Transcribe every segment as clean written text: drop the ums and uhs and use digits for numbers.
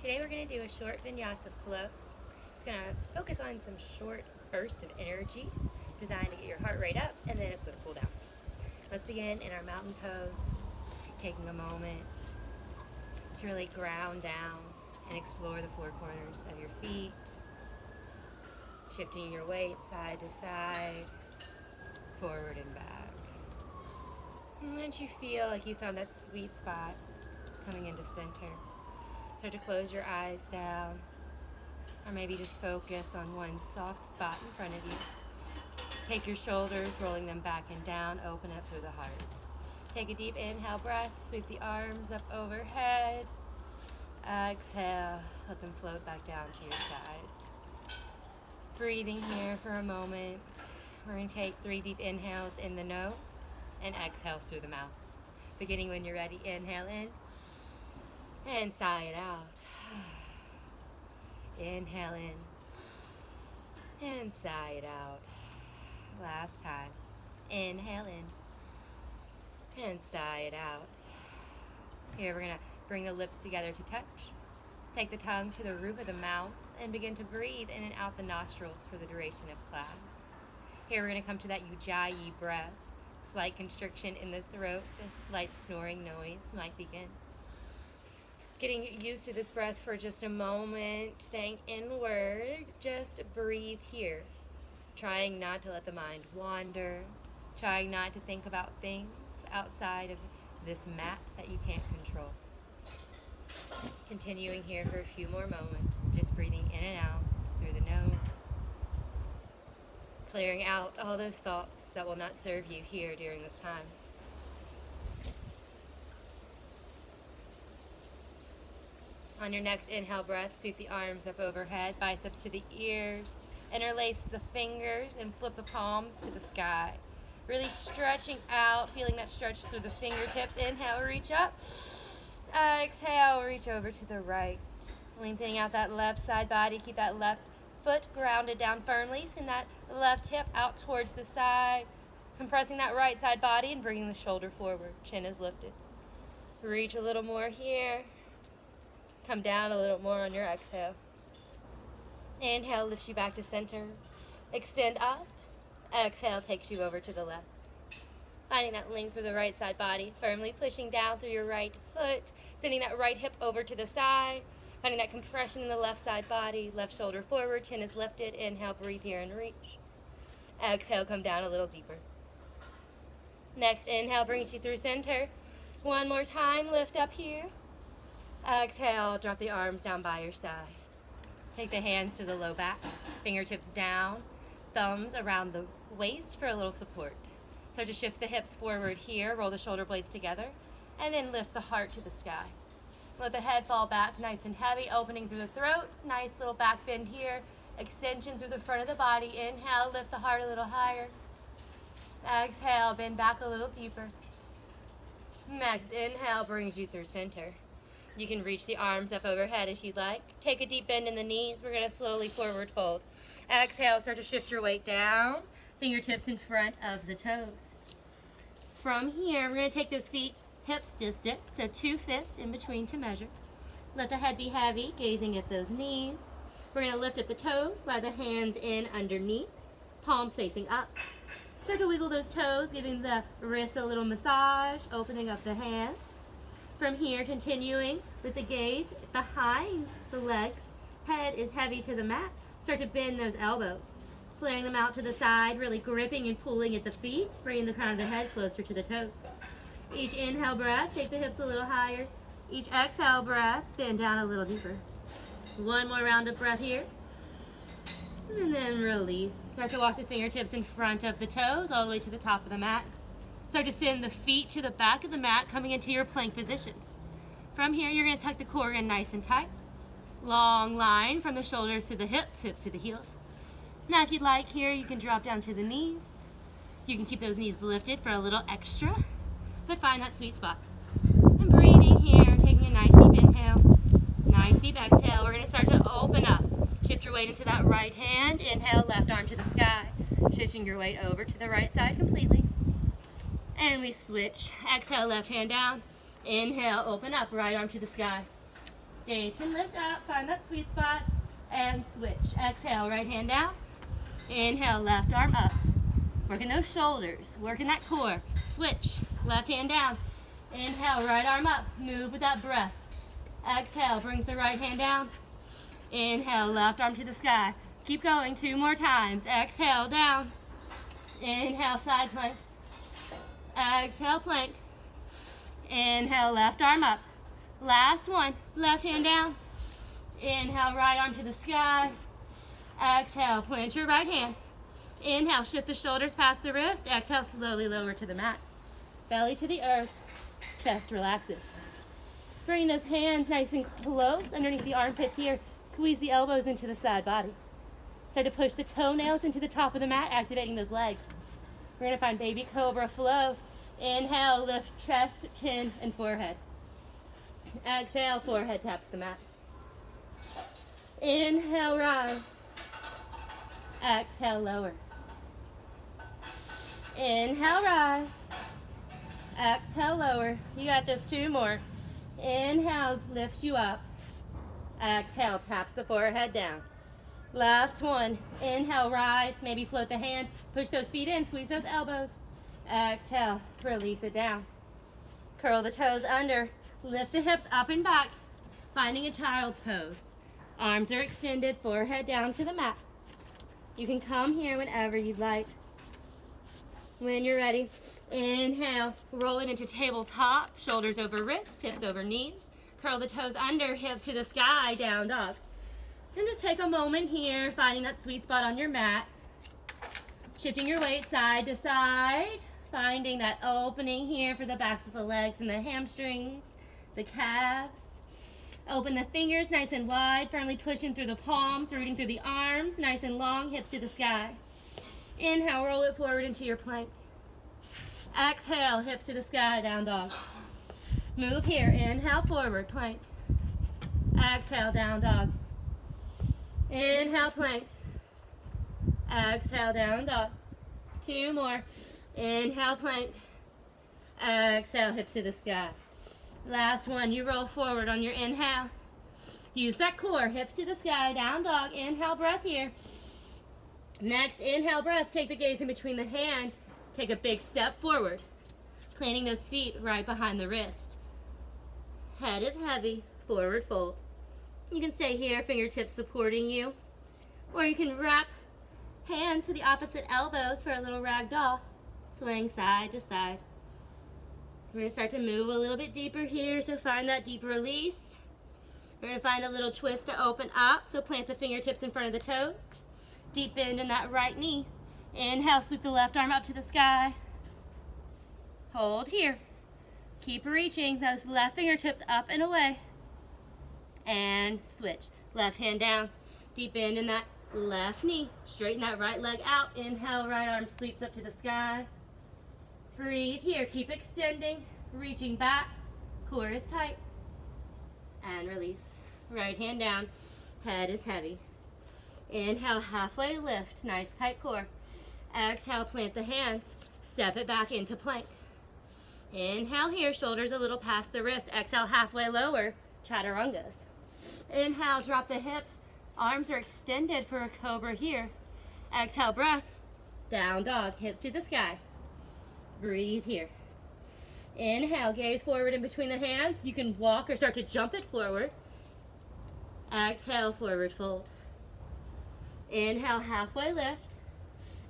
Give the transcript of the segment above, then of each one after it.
Today we're going to do a short vinyasa flow. It's going to focus on some short bursts of energy designed to get your heart rate up and then a quick cool down. Let's begin in our mountain pose, taking a moment to really ground down and explore the four corners of your feet, shifting your weight side to side, forward and back. And once you feel like you found that sweet spot coming into center, start to close your eyes down, or maybe just focus on one soft spot in front of you. Take your shoulders, rolling them back and down, open up through the heart. Take a deep inhale breath, sweep the arms up overhead. Exhale, let them float back down to your sides. Breathing here for a moment. We're going to take 3 deep inhales in the nose and exhales through the mouth. Beginning when you're ready, inhale in and sigh it out. Inhale in and sigh it out. Last time. Inhale in and sigh it out. Here we're going to bring the lips together to touch. Take the tongue to the roof of the mouth and begin to breathe in and out the nostrils for the duration of class. Here we're going to come to that ujjayi breath. Slight constriction in the throat, a slight snoring noise might begin. Getting used to this breath for just a moment, staying inward, just breathe here. Trying not to let the mind wander, trying not to think about things outside of this mat that you can't control. Continuing here for a few more moments, just breathing in and out through the nose. Clearing out all those thoughts that will not serve you here during this time. On your next inhale breath, sweep the arms up overhead, biceps to the ears. Interlace the fingers and flip the palms to the sky. Really stretching out, feeling that stretch through the fingertips. Inhale, reach up. Exhale, reach over to the right. Lengthening out that left side body. Keep that left foot grounded down firmly. Send that left hip out towards the side. Compressing that right side body and bringing the shoulder forward. Chin is lifted. Reach a little more here. Come down a little more on your exhale. Inhale lifts you back to center. Extend up. Exhale takes you over to the left. Finding that length through the right side body. Firmly pushing down through your right foot. Sending that right hip over to the side. Finding that compression in the left side body. Left shoulder forward. Chin is lifted. Inhale, breathe here and reach. Exhale, come down a little deeper. Next inhale brings you through center. One more time. Lift up here. Exhale, drop the arms down by your side. Take the hands to the low back, fingertips down, thumbs around the waist for a little support. So to shift the hips forward here, roll the shoulder blades together, and then lift the heart to the sky. Let the head fall back nice and heavy, opening through the throat. Nice little back bend here, extension through the front of the body. Inhale, lift the heart a little higher. Exhale, bend back a little deeper. Next inhale brings you through center. You can reach the arms up overhead if you'd like. Take a deep bend in the knees. We're going to slowly forward fold. Exhale, start to shift your weight down. Fingertips in front of the toes. From here, we're going to take those feet hips distant, so 2 fists in between to measure. Let the head be heavy, gazing at those knees. We're going to lift up the toes, slide the hands in underneath, palms facing up. Start to wiggle those toes, giving the wrists a little massage, opening up the hands. From here, continuing with the gaze behind the legs. Head is heavy to the mat. Start to bend those elbows. Flaring them out to the side, really gripping and pulling at the feet, bringing the crown of the head closer to the toes. Each inhale breath, take the hips a little higher. Each exhale breath, bend down a little deeper. One more round of breath here. And then release. Start to walk the fingertips in front of the toes, all the way to the top of the mat. Start to send the feet to the back of the mat, coming into your plank position. From here, you're going to tuck the core in nice and tight. Long line from the shoulders to the hips, hips to the heels. Now, if you'd like here, you can drop down to the knees. You can keep those knees lifted for a little extra, but find that sweet spot. And breathing here, taking a nice deep inhale, nice deep exhale. We're going to start to open up. Shift your weight into that right hand. Inhale, left arm to the sky. Shifting your weight over to the right side completely. And we switch. Exhale, left hand down. Inhale, open up, right arm to the sky. Gaze can lift up, find that sweet spot, and switch. Exhale, right hand down. Inhale, left arm up. Working those shoulders, working that core. Switch, left hand down. Inhale, right arm up. Move with that breath. Exhale, brings the right hand down. Inhale, left arm to the sky. Keep going, 2 more times. Exhale, down. Inhale, side plank. Exhale, plank. Inhale, left arm up. Last one, left hand down. Inhale, right arm to the sky. Exhale, plant your right hand. Inhale, shift the shoulders past the wrist. Exhale, slowly lower to the mat. Belly to the earth, chest relaxes. Bring those hands nice and close underneath the armpits here. Squeeze the elbows into the side body. Start to push the toenails into the top of the mat, activating those legs. We're gonna find baby cobra flow. Inhale, lift chest, chin, and forehead. Exhale, forehead taps the mat. Inhale, rise. Exhale, lower. Inhale, rise. Exhale, lower. You got this, 2 more. Inhale, lifts you up. Exhale, taps the forehead down. Last one. Inhale, rise. Maybe float the hands. Push those feet in. Squeeze those elbows. Exhale, release it down. Curl the toes under. Lift the hips up and back. Finding a child's pose. Arms are extended, forehead down to the mat. You can come here whenever you'd like. When you're ready, inhale, roll it into tabletop, shoulders over wrists, hips over knees. Curl the toes under, hips to the sky, down dog. And just take a moment here, finding that sweet spot on your mat. Shifting your weight side to side, finding that opening here for the backs of the legs and the hamstrings, the calves. Open the fingers nice and wide, firmly pushing through the palms, rooting through the arms, nice and long, hips to the sky. Inhale, roll it forward into your plank. Exhale, hips to the sky, down dog. Move here, inhale, forward, plank. Exhale, down dog. Inhale, plank. Exhale, down dog. 2 more. Inhale, plank. Exhale, hips to the sky. Last one, you roll forward on your inhale. Use that core, hips to the sky, down dog. Inhale, breath here. Next, inhale, breath. Take the gaze in between the hands. Take a big step forward. Planting those feet right behind the wrist. Head is heavy, forward fold. You can stay here, fingertips supporting you. Or you can wrap hands to the opposite elbows for a little ragdoll. Swing side to side. We're going to start to move a little bit deeper here, so find that deep release. We're going to find a little twist to open up, so plant the fingertips in front of the toes. Deep bend in that right knee. Inhale, sweep the left arm up to the sky. Hold here. Keep reaching those left fingertips up and away. And switch. Left hand down. Deep bend in that left knee. Straighten that right leg out. Inhale, right arm sweeps up to the sky. Breathe here. Keep extending. Reaching back. Core is tight. And release. Right hand down. Head is heavy. Inhale, halfway lift. Nice tight core. Exhale, plant the hands. Step it back into plank. Inhale here. Shoulders a little past the wrist. Exhale, halfway lower. Chaturangas. Inhale, drop the hips. Arms are extended for a cobra here. Exhale, breath. Down dog. Hips to the sky. Breathe here. Inhale, gaze forward in between the hands. You can walk or start to jump it forward. Exhale, forward fold. Inhale, halfway lift.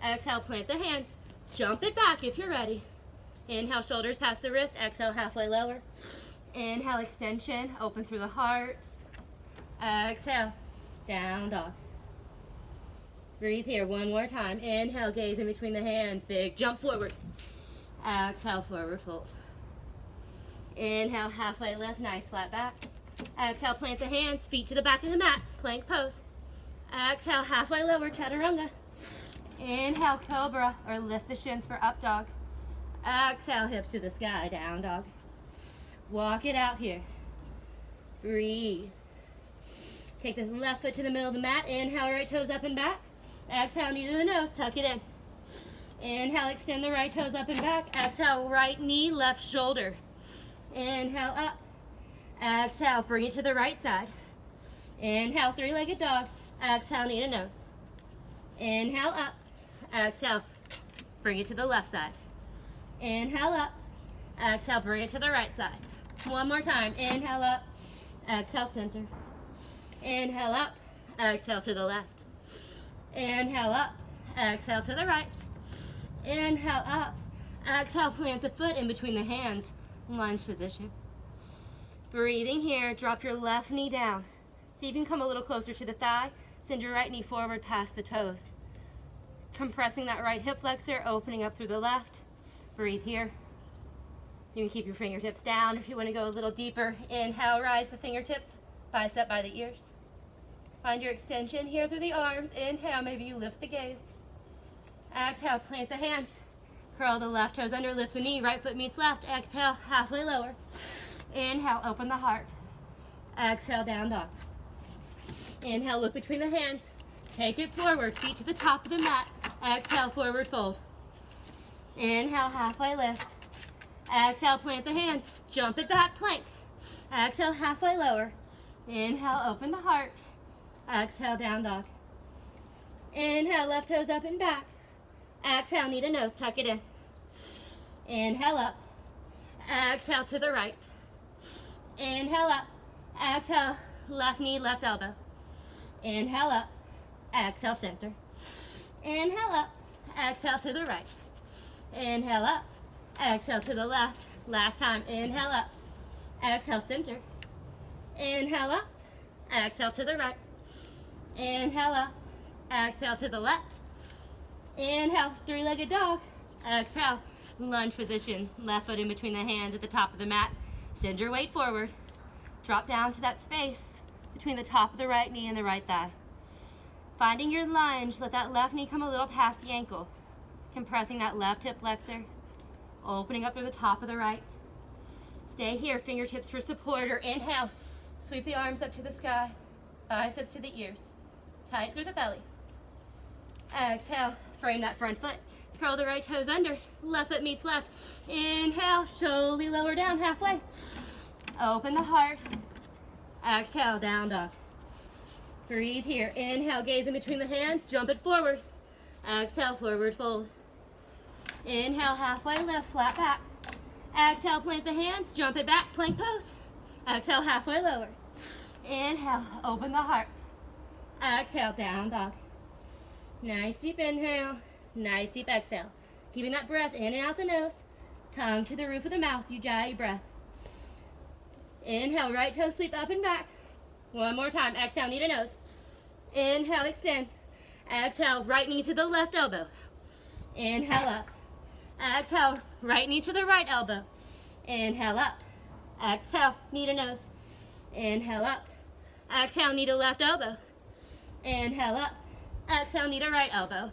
Exhale, plant the hands. Jump it back if you're ready. Inhale, shoulders past the wrist. Exhale, halfway lower. Inhale, extension, open through the heart. Exhale, down dog. Breathe here 1 more time. Inhale, gaze in between the hands. Big jump forward. Exhale, forward fold. Inhale, halfway lift, nice flat back. Exhale, plant the hands, feet to the back of the mat, plank pose. Exhale, halfway lower, chaturanga. Inhale, cobra, or lift the shins for up dog. Exhale, hips to the sky, down dog. Walk it out here. Breathe. Take the left foot to the middle of the mat. Inhale, right toes up and back. Exhale, knee to the nose, tuck it in. Inhale, extend the right toes up and back. Exhale, right knee, left shoulder. Inhale, up. Exhale, bring it to the right side. Inhale, three-legged dog. Exhale, knee to nose. Inhale, up. Exhale, bring it to the left side. Inhale, up. Exhale, bring it to the right side. One more time. Inhale, up. Exhale, center. Inhale, up. Exhale to the left. Inhale, up. Exhale to the right. Inhale, up. Exhale, plant the foot in between the hands. Lunge position. Breathing here, drop your left knee down. See if you can come a little closer to the thigh. Send your right knee forward past the toes. Compressing that right hip flexor, opening up through the left. Breathe here. You can keep your fingertips down if you want to go a little deeper. Inhale, rise the fingertips, bicep by the ears. Find your extension here through the arms. Inhale, maybe you lift the gaze. Exhale, plant the hands. Curl the left toes under, lift the knee, right foot meets left. Exhale, halfway lower. Inhale, open the heart. Exhale, down dog. Inhale, look between the hands. Take it forward, feet to the top of the mat. Exhale, forward fold. Inhale, halfway lift. Exhale, plant the hands. Jump it back, plank. Exhale, halfway lower. Inhale, open the heart. Exhale, down dog. Inhale, left toes up and back. Exhale, knee to nose, tuck it in. Inhale up. Exhale to the right. Inhale up. Exhale, left knee, left elbow. Inhale up. Exhale, center. Inhale up. Exhale to the right. Inhale up. Exhale to the left. Last time. Inhale up. Exhale, center. Inhale up. Exhale to the right. Inhale up. Exhale to the left. Inhale, three-legged dog. Exhale, lunge position. Left foot in between the hands at the top of the mat. Send your weight forward. Drop down to that space between the top of the right knee and the right thigh. Finding your lunge, let that left knee come a little past the ankle. Compressing that left hip flexor. Opening up through the top of the right. Stay here, fingertips for support, or inhale. Sweep the arms up to the sky. Biceps to the ears. Tight through the belly. Exhale, frame that front foot. Curl the right toes under. Left foot meets left. Inhale, slowly lower down halfway. Open the heart. Exhale, down dog. Breathe here. Inhale, gaze in between the hands. Jump it forward. Exhale, forward fold. Inhale, halfway lift, flat back. Exhale, plant the hands. Jump it back, plank pose. Exhale, halfway lower. Inhale, open the heart. Exhale, down dog. Nice deep inhale, nice deep exhale. Keeping that breath in and out the nose. Tongue to the roof of the mouth, Ujjayi breath. Inhale, right toe sweep up and back. One more time, exhale, knee to nose. Inhale, extend. Exhale, right knee to the left elbow. Inhale up. Exhale, right knee to the right elbow. Inhale up. Exhale, knee to nose. Inhale up. Exhale, knee to left elbow. Inhale up. Exhale, knee to right elbow.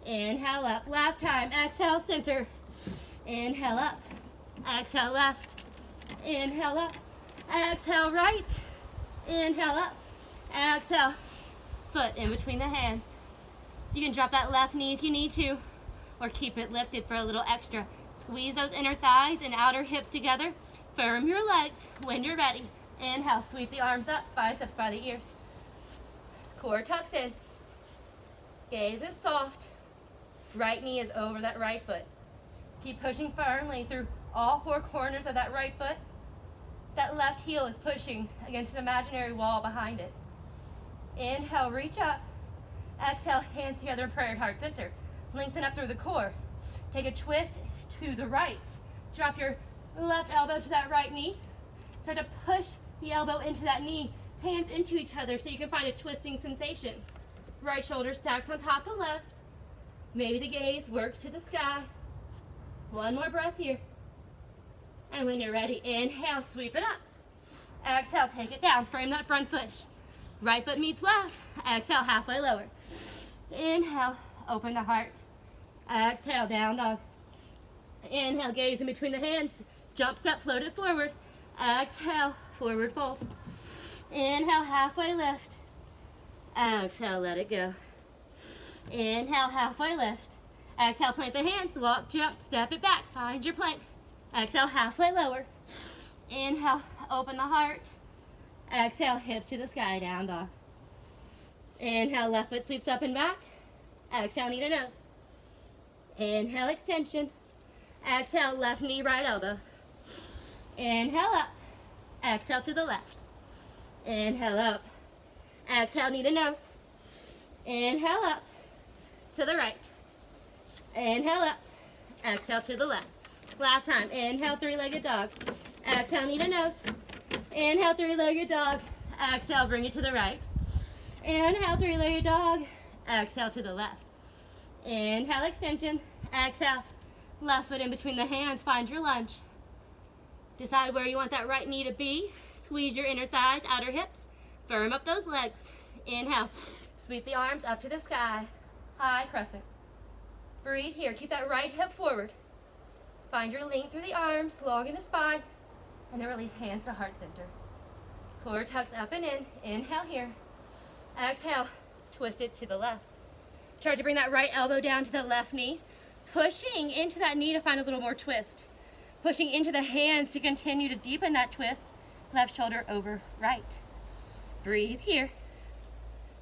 Inhale up. Last time. Exhale, center. Inhale up. Exhale, left. Inhale up. Exhale, right. Inhale up. Exhale. Foot in between the hands. You can drop that left knee if you need to, or keep it lifted for a little extra. Squeeze those inner thighs and outer hips together. Firm your legs when you're ready. Inhale, sweep the arms up, biceps by the ears. Core tucks in. Gaze is soft. Right knee is over that right foot. Keep pushing firmly through all four corners of that right foot. That left heel is pushing against an imaginary wall behind it. Inhale, reach up. Exhale, hands together in prayer at heart center. Lengthen up through the core. Take a twist to the right. Drop your left elbow to that right knee. Start to push the elbow into that knee. Hands into each other so you can find a twisting sensation. Right shoulder stacks on top of left. Maybe the gaze works to the sky. One more breath here. And when you're ready, inhale, sweep it up. Exhale, take it down. Frame that front foot. Right foot meets left. Exhale, halfway lower. Inhale, open the heart. Exhale, down dog. Inhale, gaze in between the hands. Jump step, float it forward. Exhale, forward fold. Inhale, halfway lift. Exhale, let it go. Inhale, halfway lift. Exhale, plant the hands, walk, jump, step it back, find your plank. Exhale, halfway lower. Inhale, open the heart. Exhale, hips to the sky, down dog. Inhale, left foot sweeps up and back. Exhale, knee to nose. Inhale, extension. Exhale, left knee, right elbow. Inhale up. Exhale to the left. Inhale up. Exhale, knee to nose. Inhale up to the right. Inhale up. Exhale to the left. Last time. Inhale, three-legged dog. Exhale, knee to nose. Inhale, three-legged dog. Exhale, bring it to the right. Inhale, three-legged dog. Exhale to the left. Inhale, extension. Exhale. Left foot in between the hands. Find your lunge. Decide where you want that right knee to be. Squeeze your inner thighs, outer hips. Firm up those legs. Inhale. Sweep the arms up to the sky. High crescent. Breathe here. Keep that right hip forward. Find your length through the arms, long in the spine. And then release hands to heart center. Core tucks up and in. Inhale here. Exhale. Twist it to the left. Try to bring that right elbow down to the left knee. Pushing into that knee to find a little more twist. Pushing into the hands to continue to deepen that twist. Left shoulder over right. Breathe here.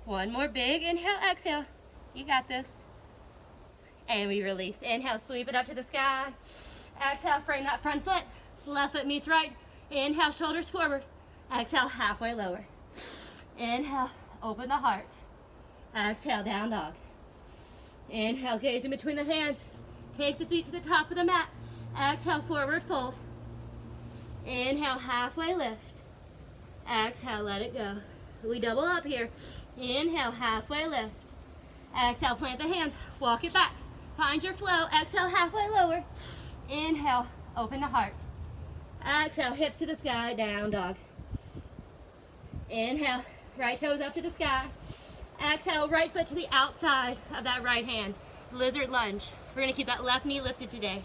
One more big inhale, exhale. You got this. And we release. Inhale, sweep it up to the sky. Exhale, frame that front foot. Left foot meets right. Inhale, shoulders forward. Exhale, halfway lower. Inhale, open the heart. Exhale, down dog. Inhale, gaze in between the hands. Take the feet to the top of the mat. Exhale, forward fold. Inhale, halfway lift. Exhale, let it go. We double up here. Inhale, halfway lift. Exhale, plant the hands. Walk it back. Find your flow. Exhale, halfway lower. Inhale, open the heart. Exhale, hips to the sky, down dog. Inhale, right toes up to the sky. Exhale, right foot to the outside of that right hand. Lizard lunge. We're gonna keep that left knee lifted today.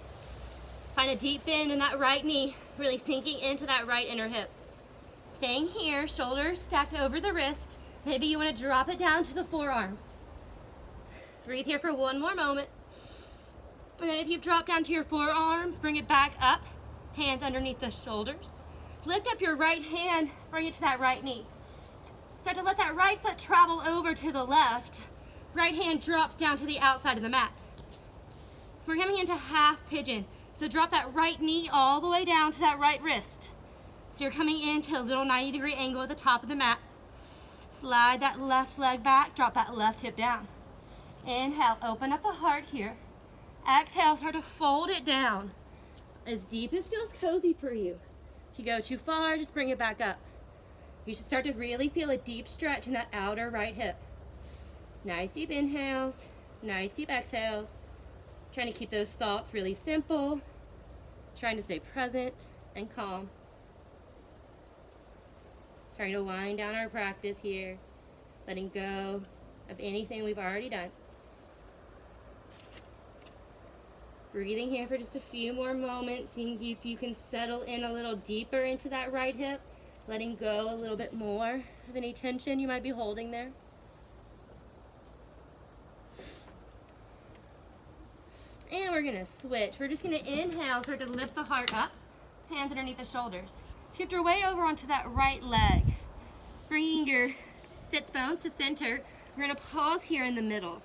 Find a deep bend in that right knee, really sinking into that right inner hip. Staying here, shoulders stacked over the wrist. Maybe you wanna drop it down to the forearms. Breathe here for one more moment. And then if you've dropped down to your forearms, bring it back up. Hands underneath the shoulders. Lift up your right hand, bring it to that right knee. Start to let that right foot travel over to the left. Right hand drops down to the outside of the mat. We're coming into half pigeon. So drop that right knee all the way down to that right wrist. So you're coming into a little 90-degree angle at the top of the mat. Slide that left leg back, drop that left hip down. Inhale, open up the heart here. Exhale, start to fold it down. As deep as feels cozy for you. If you go too far, just bring it back up. You should start to really feel a deep stretch in that outer right hip. Nice deep inhales, nice deep exhales. Trying to keep those thoughts really simple. Trying to stay present and calm. Trying to wind down our practice here. Letting go of anything we've already done. Breathing here for just a few more moments, seeing if you can settle in a little deeper into that right hip. Letting go a little bit more of any tension you might be holding there. And we're gonna switch. We're just gonna inhale, start to lift the heart up, hands underneath the shoulders. Shift your weight over onto that right leg. Bringing your sits bones to center. We're gonna pause here in the middle.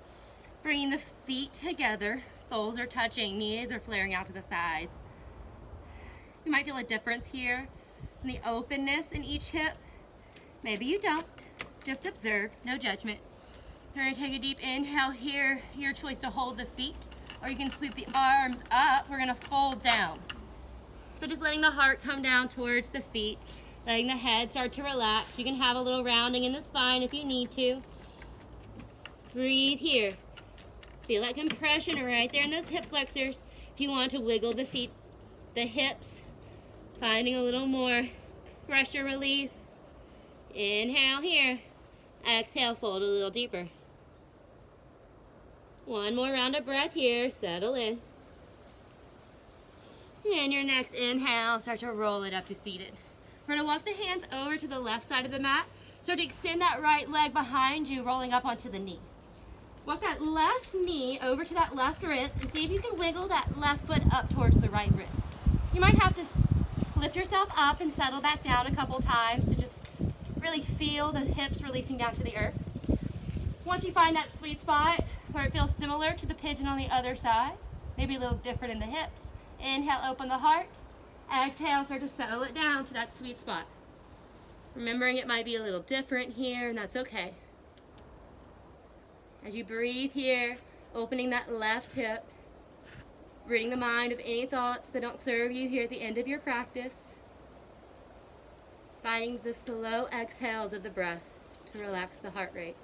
Bringing the feet together, soles are touching, knees are flaring out to the sides. You might feel a difference here in the openness in each hip. Maybe you don't, just observe, no judgment. We're gonna take a deep inhale here, your choice to hold the feet, or you can sweep the arms up. We're gonna fold down. So just letting the heart come down towards the feet, letting the head start to relax. You can have a little rounding in the spine if you need to. Breathe here. Feel that compression right there in those hip flexors. If you want to wiggle the feet, the hips, finding a little more pressure release. Inhale here. Exhale, fold a little deeper. One more round of breath here. Settle in. And your next inhale, start to roll it up to seated. We're going to walk the hands over to the left side of the mat. Start to extend that right leg behind you, rolling up onto the knee. Walk that left knee over to that left wrist and see if you can wiggle that left foot up towards the right wrist. You might have to lift your yourself up and settle back down a couple times to just really feel the hips releasing down to the earth. Once you find that sweet spot where it feels similar to the pigeon on the other side, maybe a little different in the hips, inhale, open the heart. Exhale, start to settle it down to that sweet spot. Remembering it might be a little different here, and that's okay. As you breathe here, opening that left hip, ridding the mind of any thoughts that don't serve you here at the end of your practice. Finding the slow exhales of the breath to relax the heart rate.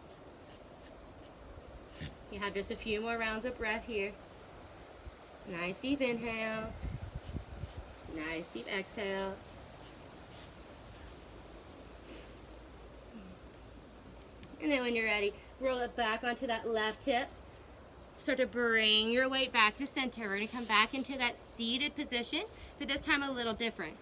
You have just a few more rounds of breath here. Nice deep inhales. Nice deep exhales. And then when you're ready, roll it back onto that left hip. Start to bring your weight back to center. We're going to come back into that seated position, but this time a little different.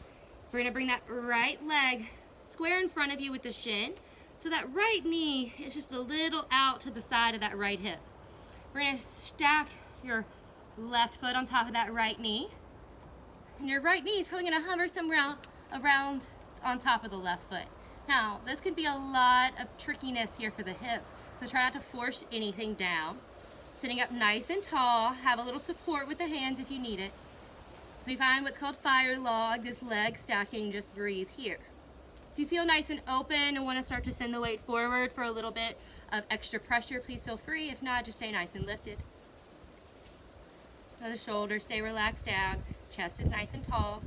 We're going to bring that right leg square in front of you with the shin, so that right knee is just a little out to the side of that right hip. We're going to stack your left foot on top of that right knee, and your right knee is probably going to hover somewhere around on top of the left foot. Now, this could be a lot of trickiness here for the hips, so try not to force anything down. Sitting up nice and tall, have a little support with the hands if you need it. So we find what's called fire log, this leg stacking, just breathe here. If you feel nice and open and want to start to send the weight forward for a little bit of extra pressure, please feel free. If not, just stay nice and lifted. Let the shoulders stay relaxed down, chest is nice and tall.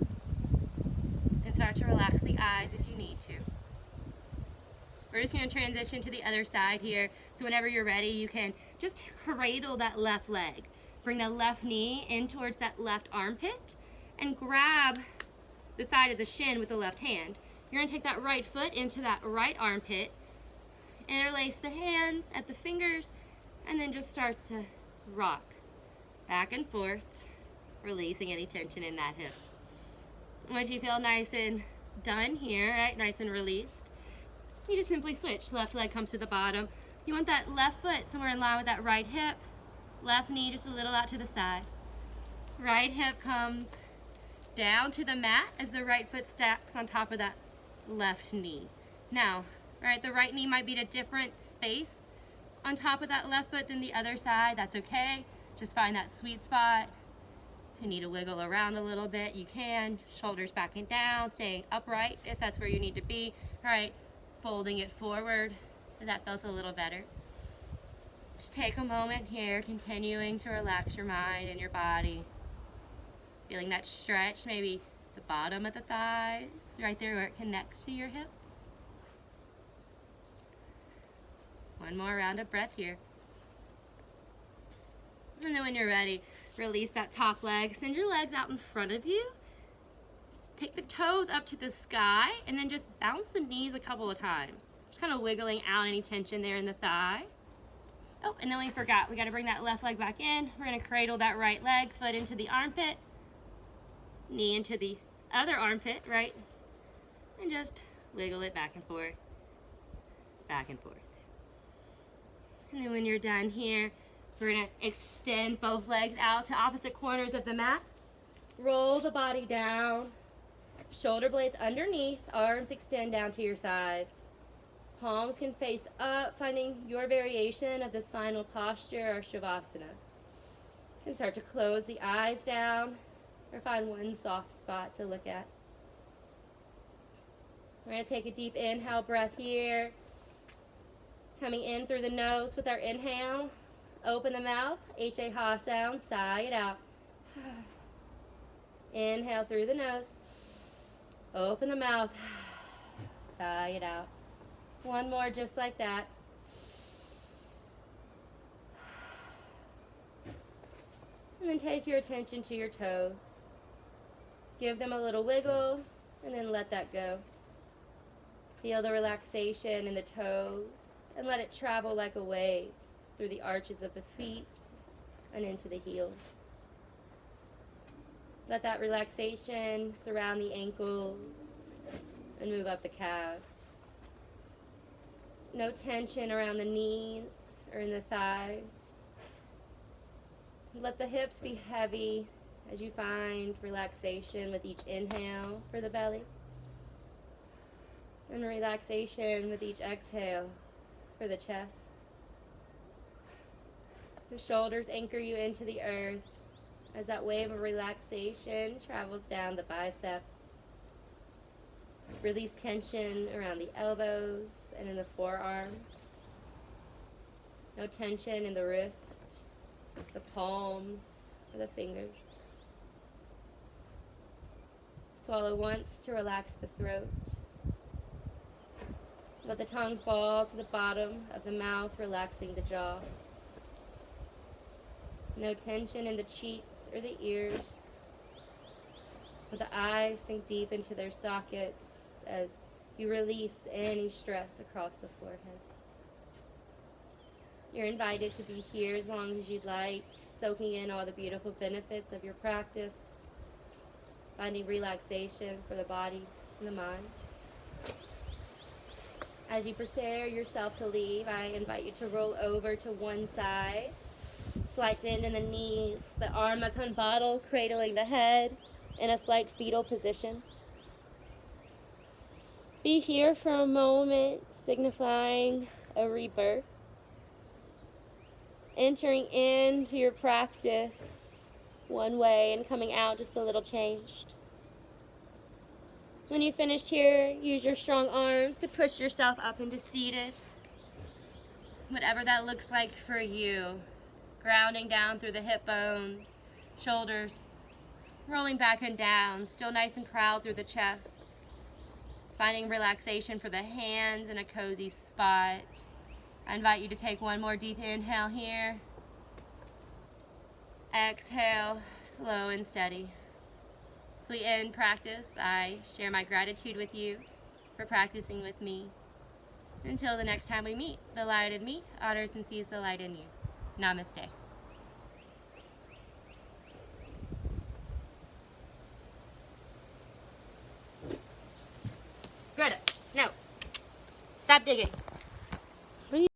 And start to relax the eyes if you need to. We're just going to transition to the other side here. So whenever you're ready, you can just cradle that left leg. Bring the left knee in towards that left armpit and grab the side of the shin with the left hand. You're going to take that right foot into that right armpit, interlace the hands at the fingers, and then just start to rock back and forth, releasing any tension in that hip. Once you feel nice and done here, right, nice and released, you just simply switch. Left leg comes to the bottom. You want that left foot somewhere in line with that right hip. Left knee just a little out to the side. Right hip comes down to the mat as the right foot stacks on top of that left knee. Now, right, the right knee might be at a different space on top of that left foot than the other side. That's okay. Just find that sweet spot. If you need to wiggle around a little bit, you can. Shoulders back and down, staying upright if that's where you need to be. All right. Folding it forward, if that felt a little better. Just take a moment here, continuing to relax your mind and your body. Feeling that stretch, maybe the bottom of the thighs, right there where it connects to your hips. One more round of breath here. And then when you're ready, release that top leg. Send your legs out in front of you. Take the toes up to the sky and then just bounce the knees a couple of times. Just kind of wiggling out any tension there in the thigh. Oh, and then we forgot. We got to bring that left leg back in. We're going to cradle that right leg, foot into the armpit, knee into the other armpit, right? And just wiggle it back and forth, back and forth. And then when you're done here, we're going to extend both legs out to opposite corners of the mat. Roll the body down. Shoulder blades underneath, arms extend down to your sides. Palms can face up, finding your variation of this final posture or Shavasana. You can start to close the eyes down or find one soft spot to look at. We're going to take a deep inhale breath here. Coming in through the nose with our inhale. Open the mouth, H-A-ha sound, sigh it out. Inhale through the nose. Open the mouth, sigh it out. One more just like that. And then take your attention to your toes. Give them a little wiggle and then let that go. Feel the relaxation in the toes and let it travel like a wave through the arches of the feet and into the heels. Let that relaxation surround the ankles and move up the calves. No tension around the knees or in the thighs. Let the hips be heavy as you find relaxation with each inhale for the belly, and relaxation with each exhale for the chest. The shoulders anchor you into the earth as that wave of relaxation travels down the biceps. Release tension around the elbows and in the forearms. No tension in the wrist, the palms, or the fingers. Swallow once to relax the throat. Let the tongue fall to the bottom of the mouth, relaxing the jaw. No tension in the cheeks or the ears. Let the eyes sink deep into their sockets as you release any stress across the forehead. You're invited to be here as long as you'd like, soaking in all the beautiful benefits of your practice, finding relaxation for the body and the mind. As you prepare yourself to leave, I invite you to roll over to one side. Slight bend in the knees, the arm that's on bottle, cradling the head in a slight fetal position. Be here for a moment, signifying a rebirth. Entering into your practice one way and coming out just a little changed. When you finished here, use your strong arms to push yourself up into seated. Whatever that looks like for you. Grounding down through the hip bones, shoulders, rolling back and down, still nice and proud through the chest. Finding relaxation for the hands in a cozy spot. I invite you to take one more deep inhale here. Exhale, slow and steady. As we end practice, I share my gratitude with you for practicing with me. Until the next time we meet, the light in me honors and sees the light in you. Namaste. Greta, no. Stop digging.